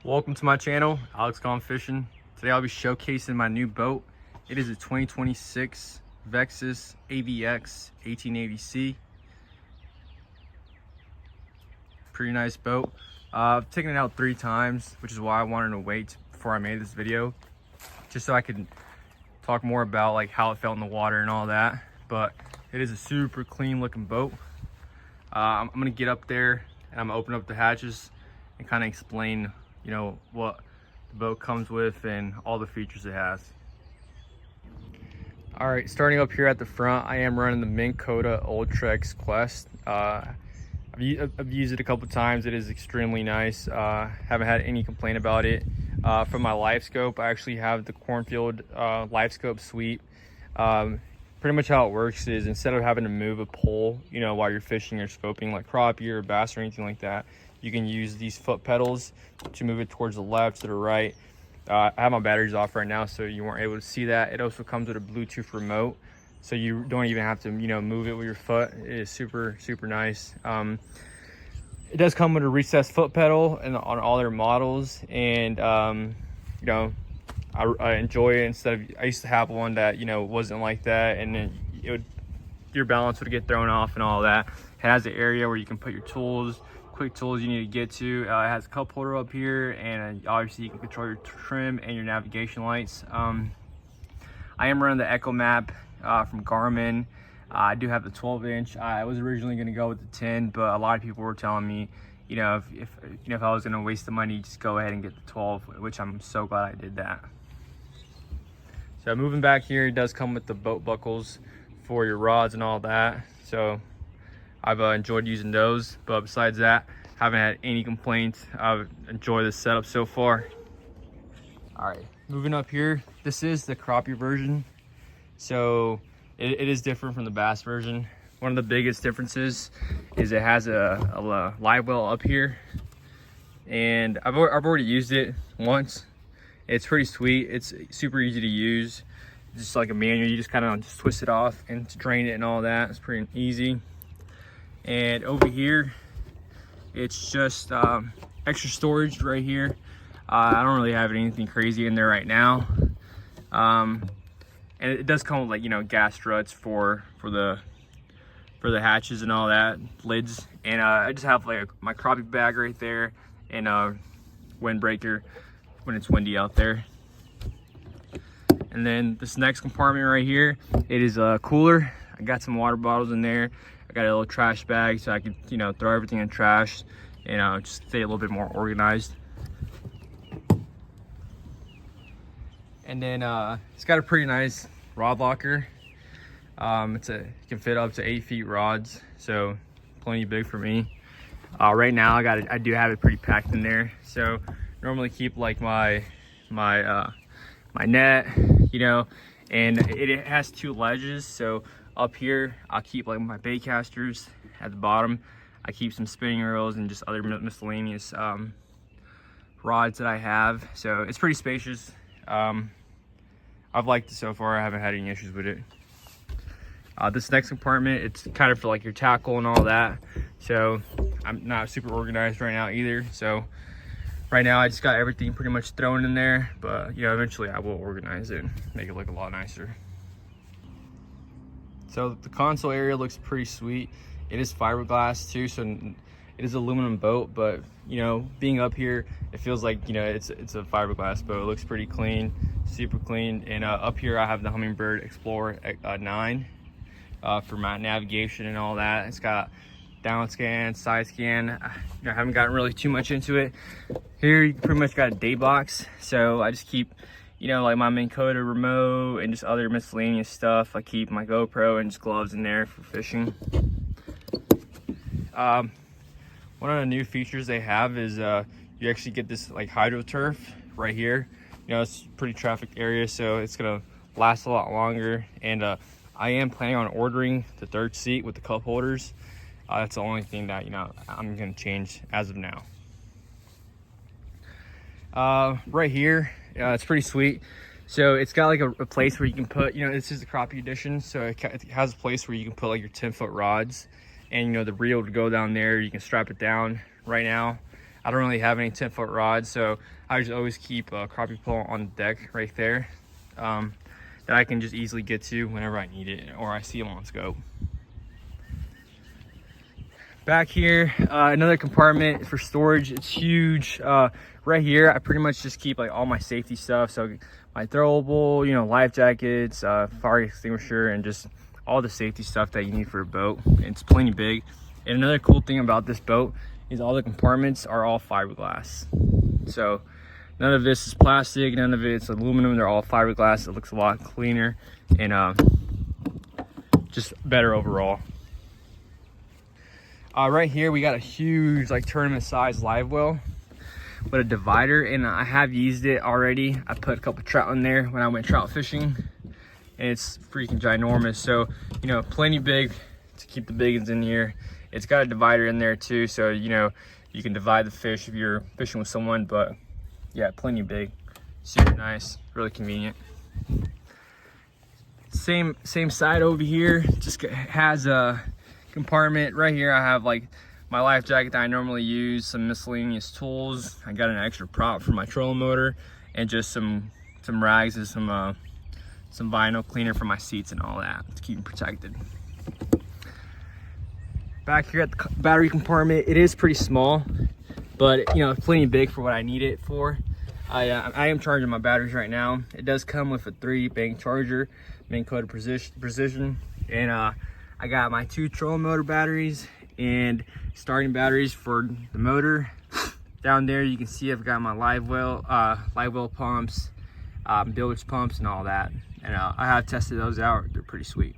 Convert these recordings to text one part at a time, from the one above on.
Welcome to my channel, Alex Gone Fishing. Today I'll be showcasing my new boat. It is a 2026 VEXUS AVX 1880C. Pretty nice boat. I've taken it out 3 times, which is why I wanted to wait before I made this video, just so I could talk more about like how it felt in the water and all that. But it is a super clean looking boat. I'm gonna get up there and I'm gonna open up the hatches and kind of explain, you know, what the boat comes with and all the features it has. All right, starting up here at the front, I am running the Minn Kota Ultra X Quest. I've used it a couple times. It is extremely nice. Haven't had any complaint about it. For my live scope, I actually have the Cornfield live scope suite. Pretty much how it works is, instead of having to move a pole, you know, while you're fishing or scoping like crappie or bass or anything like that, you can use these foot pedals to move it towards the left, to the right. I have my batteries off right now, so you weren't able to see that. It also comes with a Bluetooth remote, so you don't even have to, you know, move it with your foot. It is super nice. It does come with a recessed foot pedal and on all their models, and you know, I enjoy it. Instead of, I used to have one that, you know, wasn't like that, and then your balance would get thrown off and all that. It has an area where you can put your tools, quick tools you need to get to. It has a cup holder up here, and obviously you can control your trim and your navigation lights. I am running the Echo Map from Garmin. I do have the 12-inch. I was originally going to go with the 10, but a lot of people were telling me, you know, if I was going to waste the money, just go ahead and get the 12, which I'm so glad I did that. So moving back here, it does come with the boat buckles for your rods and all that. So I've enjoyed using those, but besides that, haven't had any complaints. I've enjoyed this setup so far. All right, moving up here, this is the crappie version. So it is different from the bass version. One of the biggest differences is it has a live well up here, and I've already used it once. It's pretty sweet. It's super easy to use. Just like a manual, you just kind of just twist it off and drain it and all that. It's pretty easy. And over here, it's just extra storage right here. I don't really have anything crazy in there right now. And it does come with, like, you know, gas struts for the hatches and all that, lids. And I just have like my crappie bag right there, and a windbreaker when it's windy out there. And then this next compartment right here, it is a cooler. I got some water bottles in there. I got a little trash bag so I can, you know, throw everything in trash and just stay a little bit more organized. And then it's got a pretty nice rod locker. It can fit up to 8 feet rods, so plenty big for me. Right now I do have it pretty packed in there. So normally keep like my net, you know, and it has 2 ledges. So up here I'll keep like my bait casters. At the bottom I keep some spinning reels and just other miscellaneous rods that I have. So it's pretty spacious. I've liked it so far. I haven't had any issues with it. This next compartment, it's kind of for like your tackle and all that. So I'm not super organized right now either. So right now I just got everything pretty much thrown in there, but you know, eventually I will organize it and make it look a lot nicer. So the console area looks pretty sweet. It is fiberglass too, so it is an aluminum boat, but you know, being up here, it feels like, you know, it's a fiberglass boat. It looks pretty clean, super clean. And up here I have the Humminbird Explorer 9 for my navigation and all that. It's got down scan, side scan. You know, I haven't gotten really too much into it. Here you pretty much got a day box, so I just keep, you know, like my Minn Kota remote and just other miscellaneous stuff. I keep my GoPro and just gloves in there for fishing. One of the new features they have is you actually get this like hydro turf right here. You know, it's a pretty trafficked area, so it's gonna last a lot longer. And I am planning on ordering the 3rd seat with the cup holders. That's the only thing that, you know, I'm gonna change as of now. Right here, it's pretty sweet. So it's got like a place where you can put, you know, this is the crappie edition, so it has a place where you can put like your 10-foot rods, and you know, the reel would go down there. You can strap it down. Right now I don't really have any 10-foot rods, so I just always keep a crappie pole on the deck right there, that I can just easily get to whenever I need it or I see them on scope. Back here, another compartment for storage. It's huge. Right here, I pretty much just keep like all my safety stuff. So my throwable, life jackets, fire extinguisher, and just all the safety stuff that you need for a boat. It's plenty big. And another cool thing about this boat is all the compartments are all fiberglass. So none of this is plastic, none of it's aluminum. They're all fiberglass. It looks a lot cleaner and just better overall. Right here we got a huge like tournament size live well with a divider, and I have used it already. I put a couple trout in there when I went trout fishing, and it's freaking ginormous. So plenty big to keep the big ones in here. It's got a divider in there too, so you can divide the fish if you're fishing with someone. But yeah, plenty big, super nice, really convenient. Same side over here, just has a compartment. Right here I have like my life jacket that I normally use, some miscellaneous tools. I got an extra prop for my trolling motor, and just some rags and some vinyl cleaner for my seats and all that to keep them protected. Back here at the battery compartment, it is pretty small, but plenty big for what I need it for. I am charging my batteries right now. It does come with a 3-bank charger, Minn Kota Precision, and I got my 2 trolling motor batteries and starting batteries for the motor. Down there you can see I've got my live well pumps, bilge pumps, and all that. And I have tested those out. They're pretty sweet.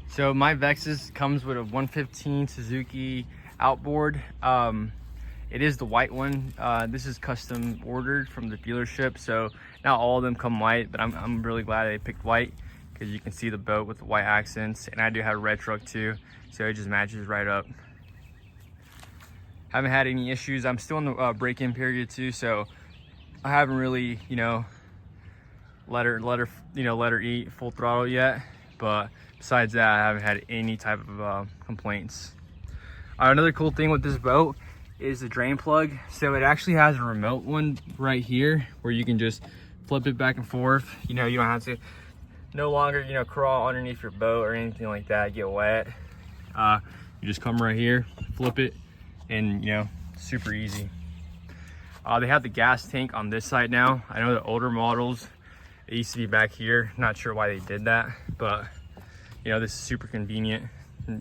So my VEXUS comes with a 115 Suzuki outboard. It is the white one. This is custom ordered from the dealership, so not all of them come white, but I'm really glad they picked white, because you can see the boat with the white accents, and I do have a red truck too, so it just matches right up. Haven't had any issues. I'm still in the break-in period too, so I haven't really let her eat full throttle yet. But besides that, I haven't had any type of complaints. Another cool thing with this boat is the drain plug. So it actually has a remote one right here where you can just flip it back and forth. You don't have to no longer crawl underneath your boat or anything like that, get wet. You just come right here, flip it, and super easy. They have the gas tank on this side now. I know the older models, it used to be back here. Not sure why they did that, but this is super convenient.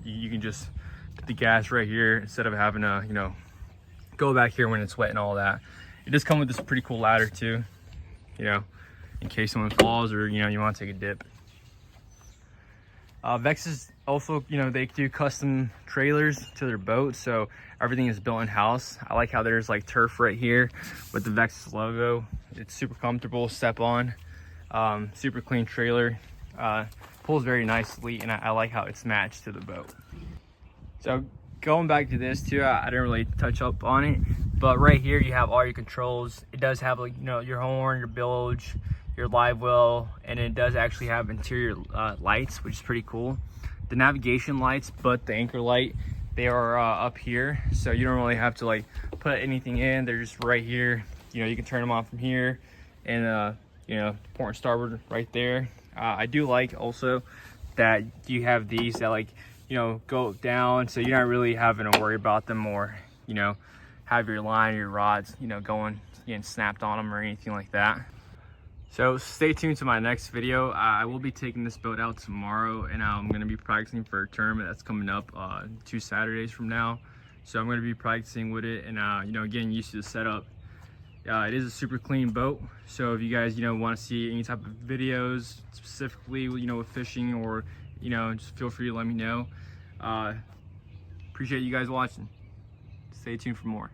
You can just put the gas right here instead of having to go back here when it's wet and all that. It does come with this pretty cool ladder too, in case someone falls or you want to take a dip. VEXUS also, they do custom trailers to their boat, so everything is built in-house. I like how there's like turf right here with the VEXUS logo. It's super comfortable, step on, super clean trailer. Pulls very nicely, and I like how it's matched to the boat. So going back to this too, I didn't really touch up on it, but right here you have all your controls. It does have your horn, your bilge, your live well, and it does actually have interior lights, which is pretty cool. The navigation lights, but the anchor light, they are up here, so you don't really have to put anything in. They're just right here. You can turn them on from here, and port and starboard right there. I do like also that you have these that go down, so you're not really having to worry about them, or have your line or your rods getting snapped on them or anything like that. So stay tuned to my next video. I will be taking this boat out tomorrow, and I'm going to be practicing for a tournament that's coming up 2 Saturdays from now. So I'm going to be practicing with it and getting used to the setup. It is a super clean boat, so if you guys want to see any type of videos specifically with fishing, or just feel free to let me know. Appreciate you guys watching. Stay tuned for more.